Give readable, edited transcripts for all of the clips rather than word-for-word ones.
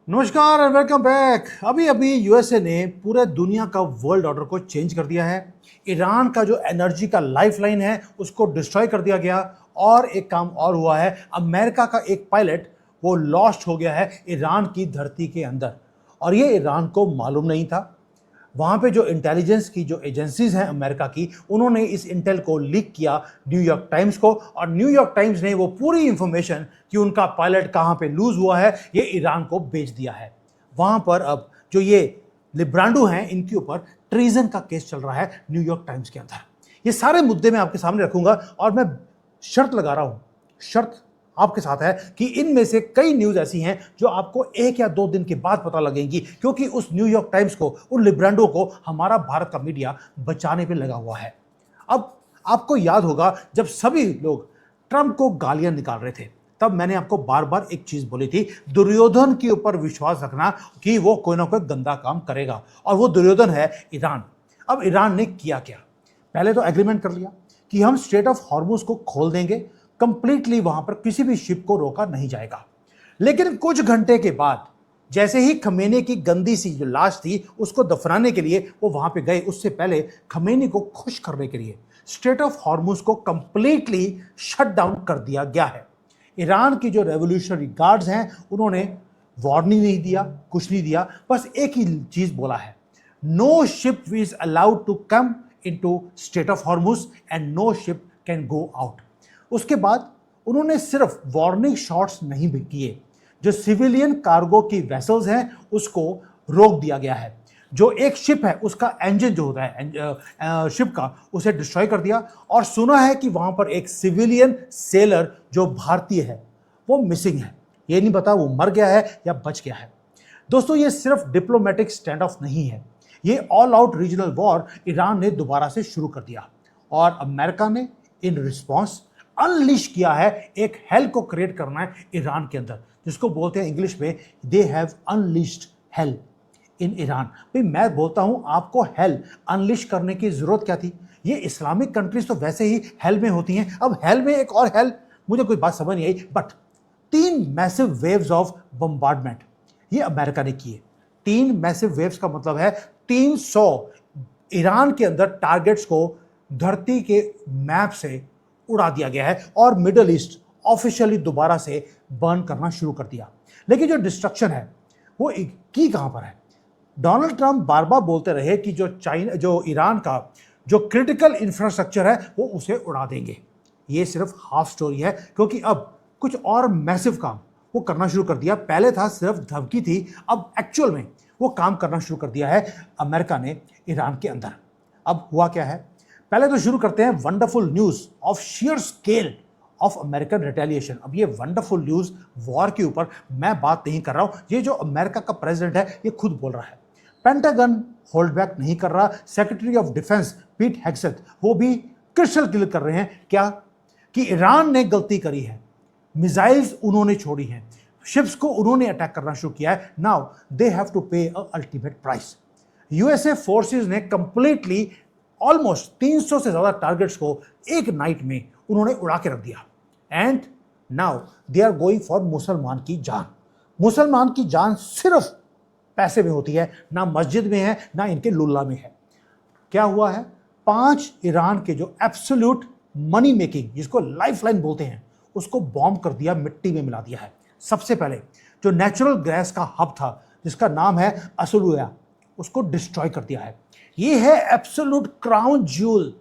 नमस्कार and welcome back. अभी अभी यूएसए ने पूरे दुनिया का वर्ल्ड ऑर्डर को चेंज कर दिया है। ईरान का जो एनर्जी का लाइफलाइन है उसको डिस्ट्रॉय कर दिया गया। और एक काम और हुआ है, अमेरिका का एक पायलट वो लॉस्ट हो गया है ईरान की धरती के अंदर, और ये ईरान को मालूम नहीं था। वहाँ पे जो इंटेलिजेंस की जो एजेंसीज हैं अमेरिका की, उन्होंने इस इंटेल को लीक किया न्यूयॉर्क टाइम्स को, और न्यूयॉर्क टाइम्स ने वो पूरी इंफॉर्मेशन कि उनका पायलट कहाँ पे लूज हुआ है ये ईरान को बेच दिया है। वहाँ पर अब जो ये लिब्रांडो हैं इनके ऊपर ट्रीजन का केस चल रहा है न्यूयॉर्क टाइम्स के अंदर। ये सारे मुद्दे मैं आपके सामने रखूंगा, और मैं शर्त लगा रहा हूँ, शर्त आपके साथ है कि इनमें से कई न्यूज ऐसी हैं जो आपको 1 या 2 दिन के बाद पता लगेंगी, क्योंकि उस न्यूयॉर्क टाइम्स को, उन लिब्रांडो को हमारा भारत का मीडिया बचाने पे लगा हुआ है। अब आपको याद होगा जब सभी लोग ट्रंप को गालियां निकाल रहे थे, तब मैंने आपको बार बार एक चीज बोली थी, दुर्योधन के ऊपर विश्वास रखना कि वो कोई ना कोई गंदा काम करेगा, और वो दुर्योधन है ईरान। अब ईरान ने किया क्या? पहले तो एग्रीमेंट कर लिया कि हम स्ट्रेट ऑफ हॉर्मुज को खोल देंगे, कंप्लीटली वहां पर किसी भी शिप को रोका नहीं जाएगा। लेकिन कुछ घंटे के बाद जैसे ही खमेनी की गंदी सी जो लाश थी उसको दफनाने के लिए वो वहां पे गए, उससे पहले खमेनी को खुश करने के लिए स्ट्रेट ऑफ हॉर्मुज को कंप्लीटली शट डाउन कर दिया गया है। ईरान की जो रेवोल्यूशनरी गार्ड्स हैं उन्होंने वार्निंग नहीं दिया, कुछ नहीं दिया, बस एक ही चीज बोला है, no ship is allowed to come into Strait of Hormuz and no ship can go out. उसके बाद उन्होंने सिर्फ वार्निंग शॉट्स नहीं भी किए, जो सिविलियन कार्गो की वेसल्स हैं उसको रोक दिया गया है। जो एक शिप है उसका इंजन जो होता है शिप का, उसे डिस्ट्रॉय कर दिया। और सुना है कि वहां पर एक सिविलियन सेलर जो भारतीय है वो मिसिंग है। ये नहीं पता वो मर गया है या बच गया है। दोस्तों, ये सिर्फ डिप्लोमेटिक स्टैंड ऑफ नहीं है, ये all out regional war Iran ने दोबारा से शुरू कर दिया, और अमेरिका ने इन रिस्पॉन्स अनलिश किया है। एक हेल को क्रिएट करना है ईरान के अंदर, जिसको बोलते हैं इंग्लिश में they have unleashed hell in Iran. भाई मैं बोलता हूं आपको हेल अनलिश करने की जरूरत क्या थी? ये इस्लामिक कंट्रीज तो वैसे ही हेल में होती हैं, अब हेल में एक और हेल, मुझे कोई बात समझ नहीं आई। But 3 massive waves of bombardment ये अमेरिका ने किए। 3 मैसिव वेव्स का मतलब है 300 ईरान के अंदर टारगेट्स को धरती के मैप से उड़ा दिया गया है, और मिडल ईस्ट ऑफिशियली दोबारा से बर्न करना शुरू कर दिया। लेकिन जो डिस्ट्रक्शन है वो की कहां पर है? डोनाल्ड ट्रंप बार बार बोलते रहे कि जो ईरान का जो क्रिटिकल इंफ्रास्ट्रक्चर है वो उसे उड़ा देंगे। ये सिर्फ हाफ स्टोरी है, क्योंकि अब कुछ और मैसिव काम वो करना शुरू कर दिया। पहले था सिर्फ धमकी थी, अब एक्चुअल में वो काम करना शुरू कर दिया है अमेरिका ने ईरान के अंदर। अब हुआ क्या है, पहले तो शुरू करते हैं wonderful news of share scale of American retaliation. अब ये वंडरफुल न्यूज वॉर के ऊपर मैं बात नहीं कर रहा हूं, ये जो अमेरिका का प्रेसिडेंट है ये खुद बोल रहा है। पेंटागन होल्ड बैक नहीं कर रहा, सेक्रेटरी ऑफ डिफेंस पीट हेग्सेथ वो भी क्रिस्टल क्लियर कर रहे हैं क्या कि ईरान ने गलती करी है, मिसाइल्स उन्होंने छोड़ी हैं, शिप्स को उन्होंने अटैक करना शुरू किया है। नाउ दे हैव टू पे अ अल्टीमेट प्राइस। यूएसए फोर्सेस ने कंप्लीटली ऑलमोस्ट 300 से ज्यादा टारगेट्स को एक नाइट में उन्होंने उड़ा के रख दिया, and now they are going for मुसलमान की जान। मुसलमान की जान सिर्फ पैसे में होती है, ना मस्जिद में है ना इनके लुल्ला में है। क्या हुआ है, 5 ईरान के जो एब्सोल्यूट मनी मेकिंग जिसको लाइफलाइन बोलते हैं उसको बॉम्ब कर दिया, मिट्टी में मिला दिया है। सबसे पहले जो नेचुरल गैस का हब था जिसका नाम है असलुया, उसको डिस्ट्रॉय कर दिया है। ये है absolute crown jewel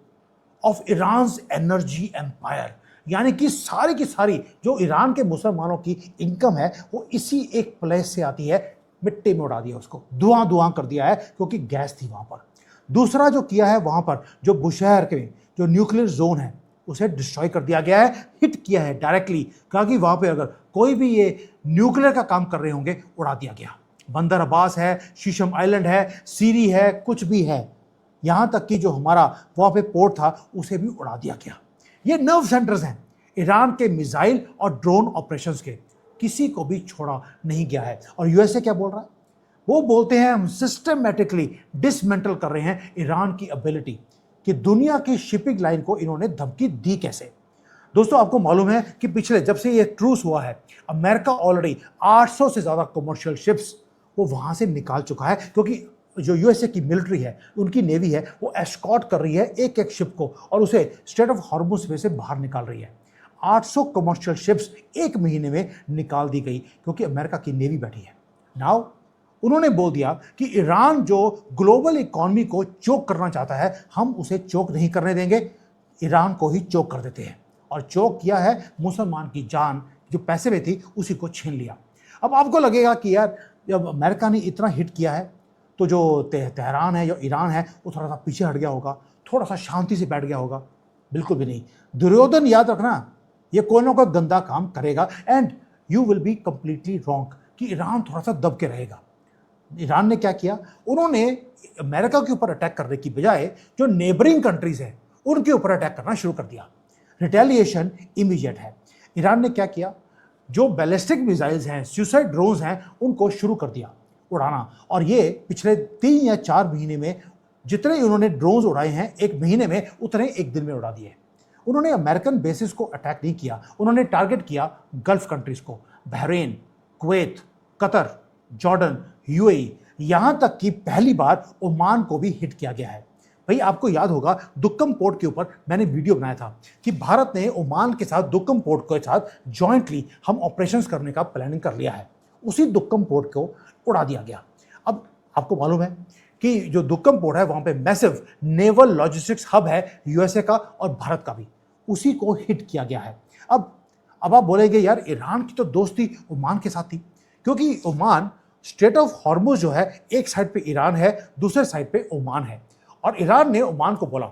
of Iran's energy empire, यानी कि सारी की सारी जो ईरान के मुसलमानों की इनकम है वो इसी एक प्लेस से आती है। मिट्टी में उड़ा दिया उसको, धुआं धुआं कर दिया है, क्योंकि गैस थी वहां पर। दूसरा जो किया है वहां पर जो बुशहर के जो न्यूक्लियर जोन है उसे डिस्ट्रॉय कर दिया गया है, हिट किया है डायरेक्टली, कहा कि वहां पे अगर कोई भी ये न्यूक्लियर का काम कर रहे होंगे उड़ा दिया गया। बंदर अब्बास है, शीशम आइलैंड है, सीरी है, कुछ भी है, यहां तक कि जो हमारा वहां पे पोर्ट था उसे भी उड़ा दिया गया। ये नर्व सेंटर्स हैं ईरान के मिसाइल और ड्रोन ऑपरेशंस के, किसी को भी छोड़ा नहीं गया है। और यूएसए क्या बोल रहा है? वो बोलते हैं हम सिस्टमेटिकली डिसमेंटल कर रहे हैं ईरान की एबिलिटी, कि दुनिया की शिपिंग लाइन को इन्होंने धमकी दी कैसे। दोस्तों आपको मालूम है कि पिछले जब से ये ट्रूस हुआ है, अमेरिका ऑलरेडी 800 से ज़्यादा कमर्शियल शिप्स वो वहाँ से निकाल चुका है, क्योंकि जो यूएसए की मिलिट्री है, उनकी नेवी है, वो एस्कॉर्ट कर रही है एक एक शिप को और उसे स्ट्रेट ऑफ हॉर्मुज में से बाहर निकाल रही है। 800 कमर्शियल शिप्स एक महीने में निकाल दी गई क्योंकि अमेरिका की नेवी बैठी है। नाउ उन्होंने बोल दिया कि ईरान जो ग्लोबल इकॉनमी को चोक करना चाहता है, हम उसे चोक नहीं करने देंगे, ईरान को ही चोक कर देते हैं। और चोक किया है, मुसलमान की जान जो पैसे में थी उसी को छीन लिया। अब आपको लगेगा कि यार जब अमेरिका ने इतना हिट किया है तो जो तेहरान है, जो ईरान है, वो थोड़ा सा पीछे हट गया होगा, थोड़ा सा शांति से बैठ गया होगा। बिल्कुल भी नहीं। दुर्योधन याद रखना, ये कोई ना कोई गंदा काम करेगा and you will be completely wrong कि ईरान थोड़ा सा दब के रहेगा। ईरान ने क्या किया, उन्होंने अमेरिका के ऊपर अटैक करने की बजाय जो नेबरिंग कंट्रीज है उनके ऊपर अटैक करना शुरू कर दिया। रिटेलिएशन इमीडिएट है। ईरान ने क्या किया, जो बैलिस्टिक मिसाइल्स हैं, सुसाइड ड्रोन्स हैं, उनको शुरू कर दिया उड़ाना। और ये पिछले 3 या 4 महीने में जितने उन्होंने ड्रोन्स उड़ाए हैं, एक महीने में उतने एक दिन में उड़ा दिए। उन्होंने अमेरिकन बेसिस को अटैक नहीं किया, उन्होंने टारगेट किया गल्फ कंट्रीज को, Bahrain, Kuwait, Qatar, Jordan, UAE, यहां तक कि पहली बार ओमान को भी हिट किया गया है। भाई आपको याद होगा दुक्कम पोर्ट के ऊपर मैंने वीडियो बनाया था कि भारत ने ओमान के साथ दुक्कम पोर्ट के साथ जॉइंटली हम ऑपरेशंस करने का प्लानिंग कर लिया है। उसी दुक्कम पोर्ट को उड़ा दिया गया। अब आपको मालूम है कि जो दुक्कम पोर्ट है वहां पे मैसिव नेवल लॉजिस्टिक्स हब है यूएसए का और भारत का भी, उसी को हिट किया गया है। अब आप बोलेंगे यार ईरान की तो दोस्ती ओमान के साथ थी, क्योंकि ओमान स्ट्रेट ऑफ हॉर्मुज जो है, एक साइड पे ईरान है, दूसरे साइड पे ओमान है। और ईरान ने ओमान को बोला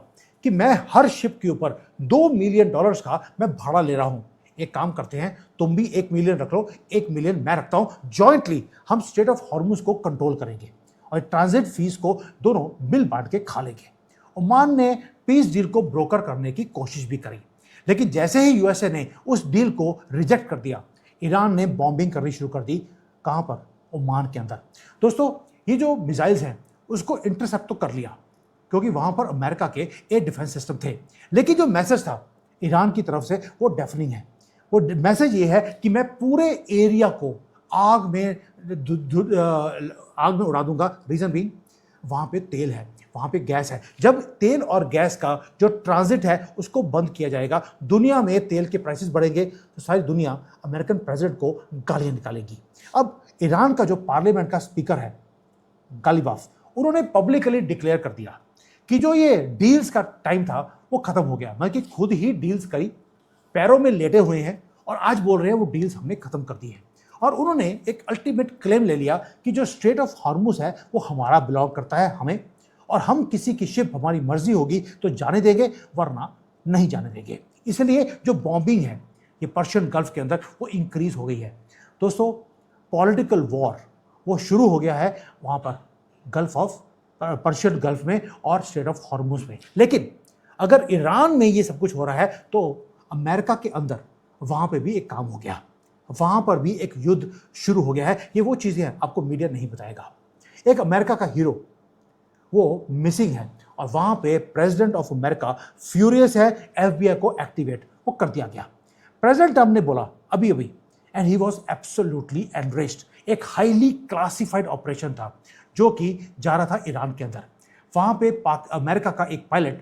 कि मैं हर शिप के ऊपर $2 मिलियन का मैं भाड़ा ले रहा हूं, एक काम करते हैं, तुम भी 1 मिलियन रख लो, 1 मिलियन मैं रखता हूं, जॉइंटली हम स्ट्रेट ऑफ हॉर्मुज को कंट्रोल करेंगे और ट्रांजिट फीस को दोनों मिल बांट के खा लेंगे। ओमान ने पीस डील को ब्रोकर करने की कोशिश भी करी, लेकिन जैसे ही यूएसए ने उस डील को रिजेक्ट कर दिया, ईरान ने बॉम्बिंग करनी शुरू कर दी। कहां पर? ओमान के अंदर। दोस्तों ये जो मिसाइल्स हैं उसको इंटरसेप्ट तो कर लिया, क्योंकि वहां पर अमेरिका के एयर डिफेंस सिस्टम थे, लेकिन जो मैसेज था ईरान की तरफ से वो डेफनिंग है। वो मैसेज ये है कि मैं पूरे एरिया को आग में उड़ा दूंगा। रीजन बीइंग वहां पे तेल है, वहां पे गैस है। जब तेल और गैस का जो ट्रांजिट है उसको बंद किया जाएगा, दुनिया में तेल के प्राइसेस बढ़ेंगे, तो सारी दुनिया अमेरिकन प्रेसिडेंट को गालियां निकालेगी। अब ईरान का जो पार्लियामेंट का स्पीकर है गालिबाफ, उन्होंने पब्लिकली डिक्लेयर कर दिया कि जो ये डील्स का टाइम था वो खत्म हो गया। मतलब कि खुद ही डील्स करी, पैरों में लेटे हुए हैं और आज बोल रहे हैं वो डील्स हमने खत्म कर दी है। और उन्होंने एक अल्टीमेट क्लेम ले लिया कि जो स्ट्रेट ऑफ हॉर्मुज है वो हमारा बिलोंग करता है हमें, और हम किसी की शिप हमारी मर्जी होगी तो जाने देंगे, वरना नहीं जाने देंगे। इसलिए जो बॉम्बिंग है ये पर्शियन गल्फ के अंदर वो इंक्रीज हो गई है। दोस्तों पॉलिटिकल वॉर वो शुरू हो गया है वहाँ पर गल्फ ऑफ पर्शियन गल्फ में और स्ट्रेट ऑफ हॉर्मुज में। लेकिन अगर ईरान में ये सब कुछ हो रहा है तो अमेरिका के अंदर वहाँ पे भी एक काम हो गया, वहाँ पर भी एक युद्ध शुरू हो गया है। ये वो चीज़ें हैं आपको मीडिया नहीं बताएगा। एक अमेरिका का हीरो वो मिसिंग है और वहाँ पे प्रेसिडेंट ऑफ अमेरिका फ्यूरियस है, एफबीआई को एक्टिवेट वो कर दिया गया। प्रेसिडेंट ट्रम्प ने बोला अभी अभी, एंड ही वॉज एब्सोल्युटली एनरेस्ड, एक हाईली क्लासिफाइड ऑपरेशन था जो कि जा रहा था ईरान के अंदर। वहाँ पे अमेरिका का एक पायलट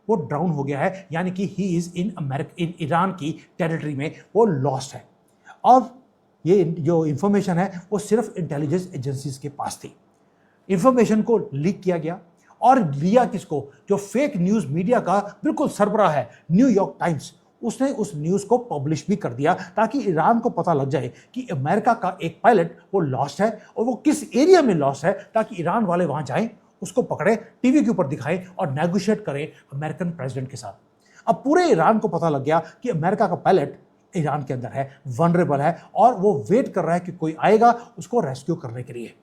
वो डाउन हो गया है, यानी कि ही इज़ इन ईरान की टेरिटरी में वो लॉस्ट है। और ये जो इंफॉर्मेशन है वो सिर्फ इंटेलिजेंस एजेंसीज के पास थी। इंफॉर्मेशन को लीक किया गया और लिया किसको? जो फेक न्यूज़ मीडिया का बिल्कुल सरबराह है, न्यूयॉर्क टाइम्स, उसने उस न्यूज़ को पब्लिश भी कर दिया ताकि ईरान को पता लग जाए कि अमेरिका का एक पायलट वो लॉस्ट है और वो किस एरिया में लॉस्ट है, ताकि ईरान वाले वहाँ जाएं, उसको पकड़े, टीवी के ऊपर दिखाएं और नेगोशिएट करें अमेरिकन प्रेसिडेंट के साथ। अब पूरे ईरान को पता लग गया कि अमेरिका का पायलट ईरान के अंदर है, वनरेबल है और वो वेट कर रहा है कि कोई आएगा उसको रेस्क्यू करने के लिए।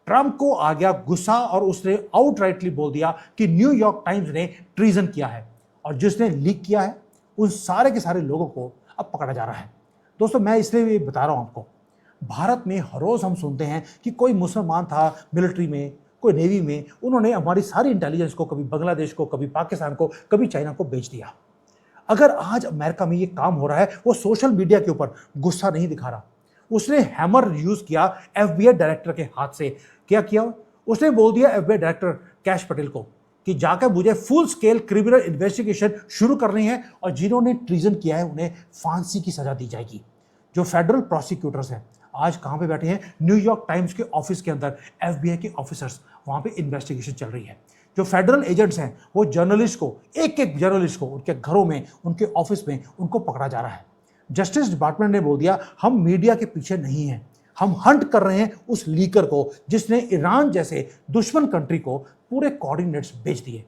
ट्रंप को आ गया गुस्सा और उसने आउटराइटली बोल दिया कि न्यूयॉर्क टाइम्स ने ट्रीजन किया है और जिसने लीक किया है उन सारे के सारे लोगों को अब पकड़ा जा रहा है। दोस्तों मैं इसलिए बता रहा हूं आपको, भारत में हर रोज हम सुनते हैं कि कोई मुसलमान था मिलिट्री में, कोई नेवी में, उन्होंने हमारी सारी इंटेलिजेंस को कभी बांग्लादेश को, कभी पाकिस्तान को, कभी चाइना को बेच दिया। अगर आज अमेरिका में ये काम हो रहा है, वो सोशल मीडिया के ऊपर गुस्सा नहीं दिखा रहा। उसने हैमर यूज किया एफबीआई डायरेक्टर के हाथ से। क्या किया? उसने बोल दिया एफबीआई डायरेक्टर कैश पटेल को कि जाकर मुझे फुल स्केल क्रिमिनल इन्वेस्टिगेशन शुरू करनी है और जिन्होंने ट्रीजन किया है उन्हें फांसी की सजा दी जाएगी। जो फेडरल प्रोसिक्यूटर्स हैं आज कहां पे बैठे हैं? न्यूयॉर्क टाइम्स के ऑफिस के अंदर एफबीआई के ऑफिसर्स, वहां पे इन्वेस्टिगेशन चल रही है। जो फेडरल एजेंट्स हैं वो जर्नलिस्ट को, एक एक जर्नलिस्ट को उनके घरों में, उनके ऑफिस में उनको पकड़ा जा रहा है। जस्टिस डिपार्टमेंट ने बोल दिया हम मीडिया के पीछे नहीं हैं, हम हंट कर रहे हैं उस लीकर को जिसने ईरान जैसे दुश्मन कंट्री को पूरे कोऑर्डिनेट्स भेज दिए।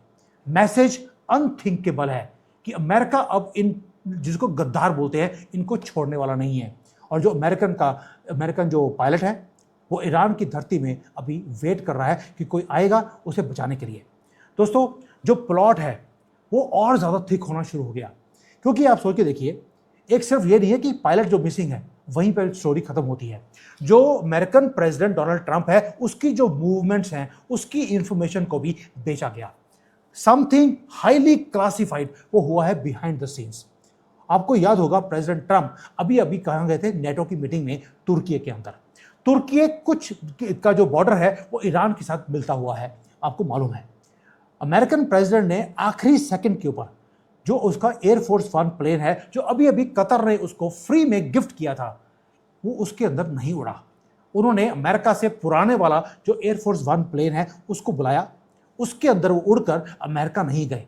मैसेज अनथिंकेबल है कि अमेरिका अब इन जिसको गद्दार बोलते हैं इनको छोड़ने वाला नहीं है। और जो अमेरिकन जो पायलट है वो ईरान की धरती में अभी वेट कर रहा है कि कोई आएगा उसे बचाने के लिए। दोस्तों, जो प्लॉट है वो और ज़्यादा थिक होना शुरू हो गया, क्योंकि आप सोच के देखिए, एक सिर्फ ये नहीं है कि पायलट जो मिसिंग है वहीं पर स्टोरी खत्म होती है। जो अमेरिकन प्रेसिडेंट डोनाल्ड ट्रंप है उसकी जो मूवमेंट्स हैं उसकी इंफॉर्मेशन को भी बेचा गया। समथिंग हाईली क्लासिफाइड वो हुआ है बिहाइंड द सीन्स। आपको याद होगा प्रेसिडेंट ट्रंप अभी अभी कहाँ गए थे? नेटो की मीटिंग में तुर्की के अंदर। तुर्की कुछ का जो बॉर्डर है वो ईरान के साथ मिलता हुआ है, आपको मालूम है। अमेरिकन प्रेसिडेंट ने आखिरी सेकंड के ऊपर जो उसका एयरफोर्स वन प्लेन है जो अभी अभी कतर ने उसको फ्री में गिफ्ट किया था, वो उसके अंदर नहीं उड़ा। उन्होंने अमेरिका से पुराने वाला जो एयरफोर्स वन प्लेन है उसको बुलाया, उसके अंदर वो उड़कर अमेरिका नहीं गए।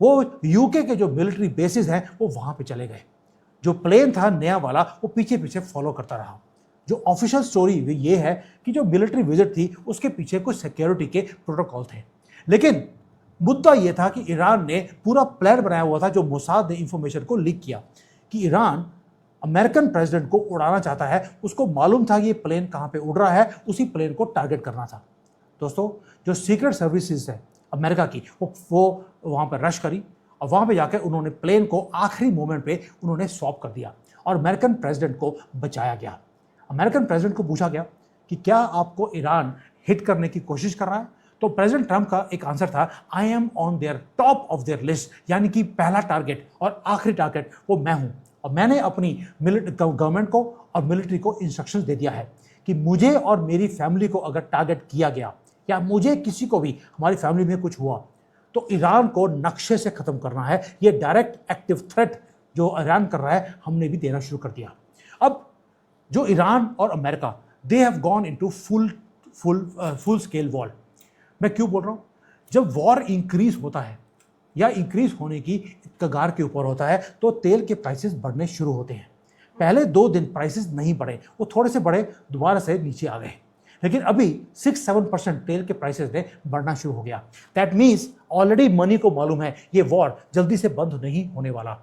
वो यूके के जो मिलिट्री बेसिस हैं वो वहां पे चले गए। जो प्लेन था नया वाला वो पीछे पीछे फॉलो करता रहा। जो ऑफिशियल स्टोरी ये है कि जो मिलिट्री विजिट थी उसके पीछे कुछ सिक्योरिटी के प्रोटोकॉल थे, लेकिन मुद्दा यह था कि ईरान ने पूरा प्लान बनाया हुआ था। जो मोसाद ने इंफॉर्मेशन को लीक किया कि ईरान अमेरिकन प्रेसिडेंट को उड़ाना चाहता है, उसको मालूम था कि ये प्लेन कहां पे उड़ रहा है, उसी प्लेन को टारगेट करना था। दोस्तों, जो सीक्रेट सर्विसेज है अमेरिका की वो वहां पर रश करी और वहां पे जाकर उन्होंने प्लेन को आखिरी मोमेंट पे उन्होंने स्वैप कर दिया और अमेरिकन प्रेसिडेंट को बचाया गया। अमेरिकन प्रेसिडेंट को पूछा गया कि क्या आपको ईरान हिट करने की कोशिश कर रहा है? तो प्रेसिडेंट ट्रंप का एक आंसर था, I am on their top of their list, यानी कि पहला टारगेट और आखिरी टारगेट वो मैं हूं। और मैंने अपनी गवर्नमेंट को और मिलिट्री को इंस्ट्रक्शंस दे दिया है कि मुझे और मेरी फैमिली को अगर टारगेट किया गया या मुझे किसी को भी हमारी फैमिली में कुछ हुआ तो ईरान को नक्शे से खत्म करना है। ये डायरेक्ट एक्टिव थ्रेट जो ईरान कर रहा है हमने भी देना शुरू कर दिया। अब जो ईरान और America, they have gone into full scale war. मैं क्यों बोल रहा हूं? जब वॉर इंक्रीज होता है या इंक्रीज होने की कगार के ऊपर होता है तो तेल के प्राइसेस बढ़ने शुरू होते हैं। पहले 2 दिन प्राइसेस नहीं बढ़े, वो थोड़े से बढ़े, दोबारा से नीचे आ गए, लेकिन अभी 6-7% तेल के प्राइसेस ने बढ़ना शुरू हो गया। दैट मीन्स ऑलरेडी मनी को मालूम है ये वॉर जल्दी से बंद नहीं होने वाला।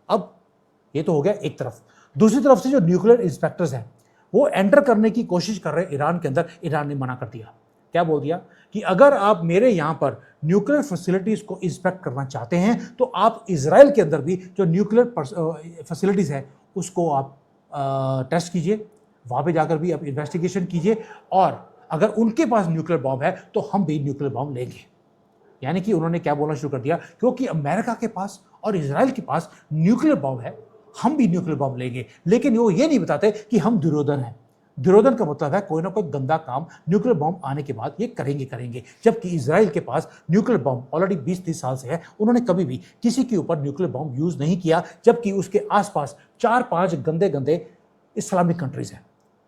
अब ये तो हो गया एक तरफ। दूसरी तरफ से जो न्यूक्लियर इंस्पेक्टर्स हैं वो एंटर करने की कोशिश कर रहे हैं ईरान के अंदर। ईरान ने मना कर दिया। क्या बोल दिया कि अगर आप मेरे यहाँ पर न्यूक्लियर फैसिलिटीज को इंस्पेक्ट करना चाहते हैं तो आप इजराइल के अंदर भी जो न्यूक्लियर फैसिलिटीज है उसको आप टेस्ट कीजिए, वहाँ पे जाकर भी आप इन्वेस्टिगेशन कीजिए, और अगर उनके पास न्यूक्लियर बॉम्ब है तो हम भी न्यूक्लियर बॉम्ब लेंगे। यानी कि उन्होंने क्या बोलना शुरू कर दिया, क्योंकि अमेरिका के पास और इजराइल के पास न्यूक्लियर बॉम्ब है, हम भी न्यूक्लियर बॉम्ब लेंगे। लेकिन वो ये नहीं बताते कि हम दुर्योधन हैं। दुर्योधन का मतलब है कोई ना कोई गंदा काम न्यूक्लियर बॉम्ब आने के बाद ये करेंगे। जबकि इजराइल के पास न्यूक्लियर बॉम्ब ऑलरेडी 20-30 साल से है, उन्होंने कभी भी किसी के ऊपर न्यूक्लियर बॉम्ब यूज नहीं किया, जबकि उसके आसपास 4-5 गंदे इस्लामिक कंट्रीज हैं।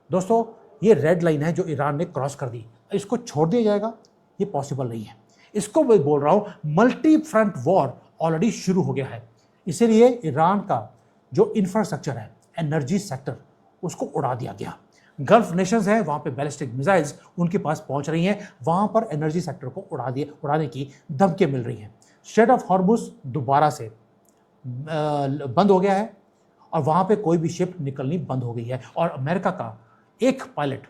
दोस्तों, ये रेड लाइन है जो ईरान ने क्रॉस कर दी। इसको छोड़ दिया जाएगा? ये पॉसिबल नहीं है। इसको मैं बोल रहा हूं मल्टी फ्रंट वॉर ऑलरेडी शुरू हो गया है। इसीलिए ईरान का जो इंफ्रास्ट्रक्चर है, एनर्जी सेक्टर, उसको उड़ा दिया गया। गल्फ नेशंस हैं, वहाँ पे बैलिस्टिक मिसाइल्स उनके पास पहुँच रही हैं, वहाँ पर एनर्जी सेक्टर को उड़ाने की धमकियाँ मिल रही हैं। स्ट्रेट ऑफ हॉर्मुज दोबारा से बंद हो गया है और वहाँ पे कोई भी शिप निकलनी बंद हो गई है। और अमेरिका का एक पायलट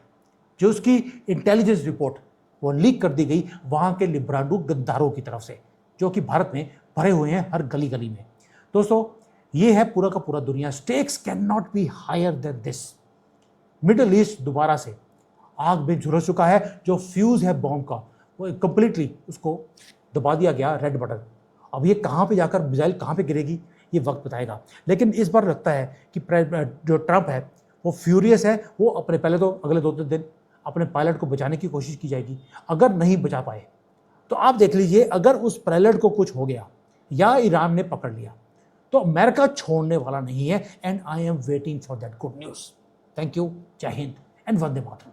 जो उसकी इंटेलिजेंस रिपोर्ट वो लीक कर दी गई वहाँ के लिब्रांडू गद्दारों की तरफ से, जो कि भारत में भरे हुए हैं हर गली गली में। दोस्तों, ये है पूरा का पूरा दुनिया। Stakes can not be higher than this. Middle East दोबारा से आग में झुलस चुका है। जो फ्यूज है बॉम्ब का वो कंप्लीटली उसको दबा दिया गया, रेड बटन। अब ये कहाँ पे जाकर मिसाइल कहाँ पे गिरेगी ये वक्त बताएगा। लेकिन इस बार लगता है कि जो ट्रंप है वो फ्यूरियस है। वो अपने पहले तो अगले 2-3 दिन अपने पायलट को बचाने की कोशिश की जाएगी। अगर नहीं बचा पाए तो आप देख लीजिए, अगर उस पायलट को कुछ हो गया या ईरान ने पकड़ लिया तो अमेरिका छोड़ने वाला नहीं है। And I am waiting for that good news. Thank you, जय हिंद एंड वंदे मातरम।